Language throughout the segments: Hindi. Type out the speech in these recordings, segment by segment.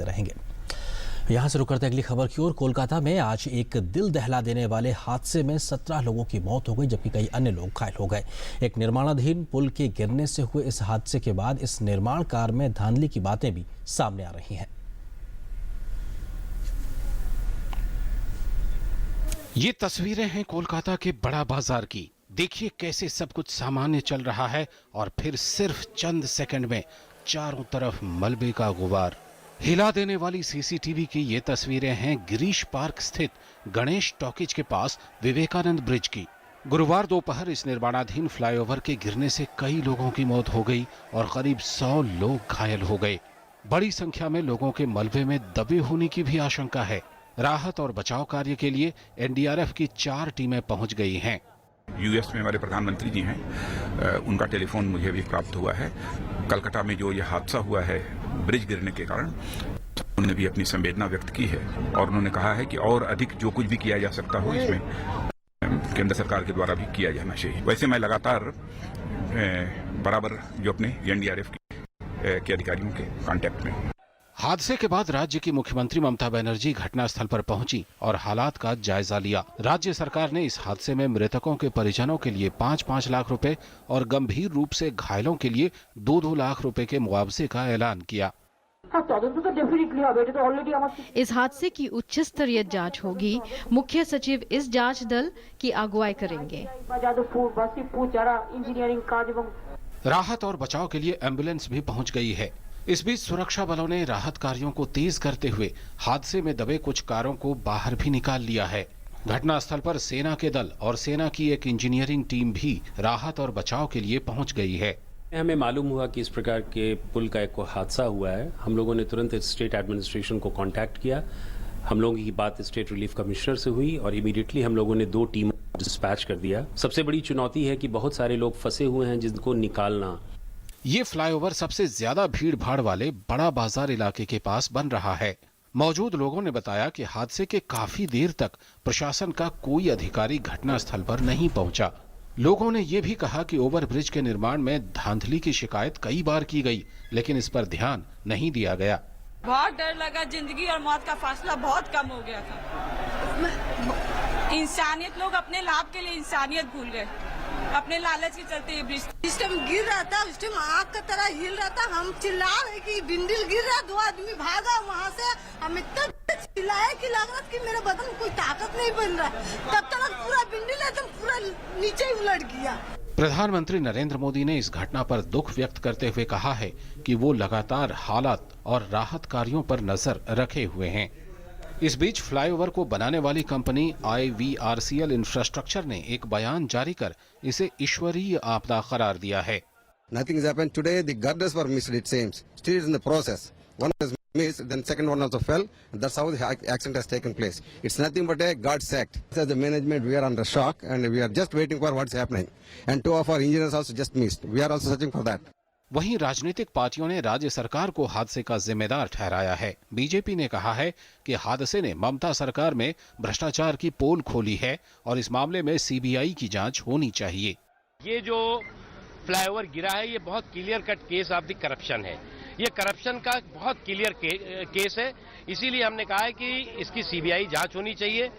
देखते रहेंगे। यहाँ से रुक करते अगली खबर की ओर। कोलकाता में आज एक दिल दहला देने वाले हादसे में 17 लोगों की मौत हो गई, जबकि कई अन्य लोग घायल हो गए। एक निर्माणाधीन पुल के गिरने से हुए इस हादसे के बाद इस निर्माण कार्य में धांधली की बातें भी सामने आ रही हैं। ये तस्वीरें हैं कोलकाता के बड़ा बाजार की। देखिए कैसे सब कुछ सामान्य चल रहा है और फिर सिर्फ चंद सेकंड में चारों तरफ मलबे का गुबार। हिला देने वाली सीसीटीवी की ये तस्वीरें हैं गिरीश पार्क स्थित गणेश टॉकीज के पास विवेकानंद ब्रिज की। गुरुवार दोपहर इस निर्माणाधीन फ्लाईओवर के गिरने से कई लोगों की मौत हो गई और करीब 100 लोग घायल हो गए। बड़ी संख्या में लोगों के मलबे में दबे होने की भी आशंका है। राहत और बचाव कार्य के लिए एनडीआरएफ की 4 टीमें पहुंच गई हैं। यूएस में हमारे प्रधानमंत्री जी हैं, उनका टेलीफोन मुझे भी प्राप्त हुआ है। कलकत्ता में जो यह हादसा हुआ है ब्रिज गिरने के कारण, उन्होंने भी अपनी संवेदना व्यक्त की है और उन्होंने कहा है कि और अधिक जो कुछ भी किया जा सकता हो इसमें केंद्र सरकार के द्वारा भी किया जाना चाहिए। वैसे मैं लगातार बराबर जो अपने एनडीआरएफ के अधिकारियों के कांटेक्ट में। हादसे के बाद राज्य की मुख्यमंत्री ममता बनर्जी घटनास्थल पर पहुंची और हालात का जायजा लिया। राज्य सरकार ने इस हादसे में मृतकों के परिजनों के लिए 5-5 लाख रुपए और गंभीर रूप से घायलों के लिए 2-2 लाख रुपए के मुआवजे का ऐलान किया। इस हादसे की उच्च स्तरीय जांच होगी। मुख्य सचिव इस जांच दल की अगुवाई करेंगे। राहत और बचाव के लिए एम्बुलेंस भी पहुंच गई है। इस बीच सुरक्षा बलों ने राहत कार्यों को तेज करते हुए हादसे में दबे कुछ कारों को बाहर भी निकाल लिया है। घटनास्थल पर सेना के दल और सेना की एक इंजीनियरिंग टीम भी राहत और बचाव के लिए पहुंच गई है। हमें मालूम हुआ कि इस प्रकार के पुल का एक हादसा हुआ है। हम लोगों ने तुरंत स्टेट एडमिनिस्ट्रेशन को कांटेक्ट किया। हम लोगों की बात स्टेट रिलीफ कमिश्नर से हुई और इमीडिएटली हम लोगों ने 2 टीम डिस्पैच कर दिया। सबसे बड़ी चुनौती है कि बहुत सारे लोग फंसे हुए हैं जिनको निकालना। ये फ्लाईओवर सबसे ज्यादा भीड़ भाड़ वाले बड़ा बाजार इलाके के पास बन रहा है। मौजूद लोगों ने बताया कि हादसे के काफी देर तक प्रशासन का कोई अधिकारी घटनास्थल पर नहीं पहुंचा। लोगों ने ये भी कहा कि ओवरब्रिज के निर्माण में धांधली की शिकायत कई बार की गई, लेकिन इस पर ध्यान नहीं दिया गया। बहुत डर लगा, जिंदगी और मौत का फासला बहुत कम हो गया था। इंसानियत, लोग अपने लाभ के लिए इंसानियत भूल गए, अपने लालच के चलते ये ब्रिज सिस्टम गिर रहा था। उस टाइम आग का तरह हिल रहा था। हम चिल्ला रहे कि बिंदिल गिर रहा। 2 आदमी भागा वहाँ से। हम इतना चिल्लाया कि लग रहा कि मेरे बदन में कोई ताकत नहीं बन रहा। तब तक पूरा बिंदिल एकदम पूरा नीचे ही उलट गया। प्रधानमंत्री नरेंद्र मोदी ने इस घटना पर दुख व्यक्त करते हुए कहा है कि वो लगातार हालात और राहत कार्यों पर नजर रखे हुए हैं। इस बीच फ्लाईओवर को बनाने वाली कंपनी IVRCL इंफ्रास्ट्रक्चर ने एक बयान जारी कर इसे ईश्वरीय आपदा करार दिया है। Nothing has happened today. The girders were missed, it seems. Still is in the process. One is missed, then second one also fell. That's how the accident has taken place. It's nothing but a God's act. As the management, we are under shock and we are just waiting for what's happening. And 2 of our engineers also just missed. We are also searching for that. वहीं राजनीतिक पार्टियों ने राज्य सरकार को हादसे का जिम्मेदार ठहराया है। बीजेपी ने कहा है कि हादसे ने ममता सरकार में भ्रष्टाचार की पोल खोली है और इस मामले में सीबीआई की जांच होनी चाहिए। ये जो फ्लाईओवर गिरा है ये बहुत clear cut case of the corruption है। ये करप्शन का बहुत क्लियर केस है। इसीलिए हमने कहा है कि इसकी सीबीआई जांच होनी चाहिए।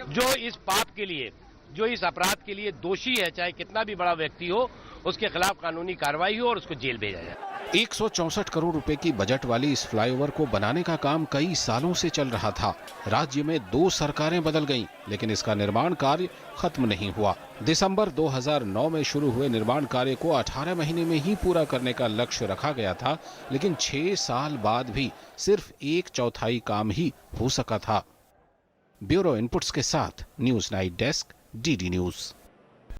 जो इस पाप के लिए, जो इस अपराध के लिए दोषी है, चाहे कितना भी बड़ा व्यक्ति हो, उसके खिलाफ कानूनी कार्रवाई हो और उसको जेल भेजा जाए। 164 करोड़ रुपए की बजट वाली इस फ्लाईओवर को बनाने का काम कई सालों से चल रहा था। राज्य में 2 सरकारें बदल गईं, लेकिन इसका निर्माण कार्य खत्म नहीं हुआ। दिसंबर 2009 में शुरू हुए निर्माण कार्य को 18 महीने में ही पूरा करने का लक्ष्य रखा गया था, लेकिन 6 साल बाद भी सिर्फ 1/4 काम ही हो सका था। ब्यूरो इनपुट्स के साथ news night desk, DD news.